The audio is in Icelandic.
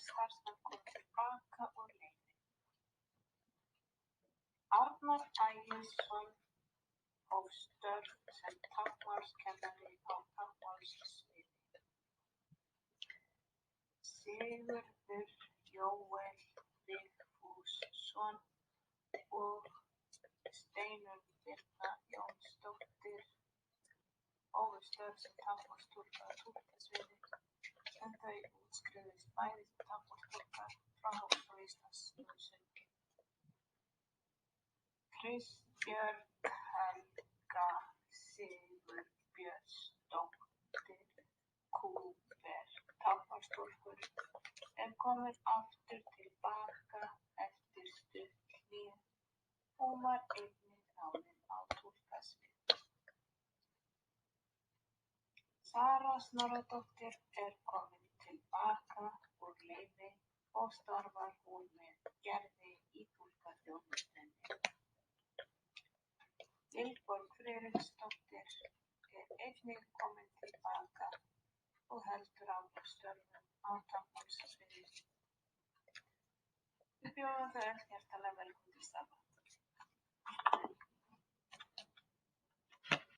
starfsmenn komið til baka úr leyfi. Arnar Ægisson hóf störf sem táknmálskennari á táknmálssviði. Sigurður Jóel Vigfússon og Steinunn Birna Jónsdóttir hófu störf sem táknmálstúlkar á túlkasviði en þau útskrifuðust bæði sem táknmálstúlkar frá Háskóla Íslands nú í sumar. Kristbjörg Helga Sigurbjörnsdóttir Cooper, táknmálstúlkur, er komin aftur til baka eftir stutt hlé. Hún var einnig ráðin á túlkasvið. Sara Snorradóttir er komin til baka úr leyfi og starfar hún með Gerði í túlkaþjónustunni. Vilborg Friðriksdóttir er einnig komin til baka og heldur áfram störfum á táknmálssviði. Við bjóðum þau öll hjartanlega velkomin til starfa.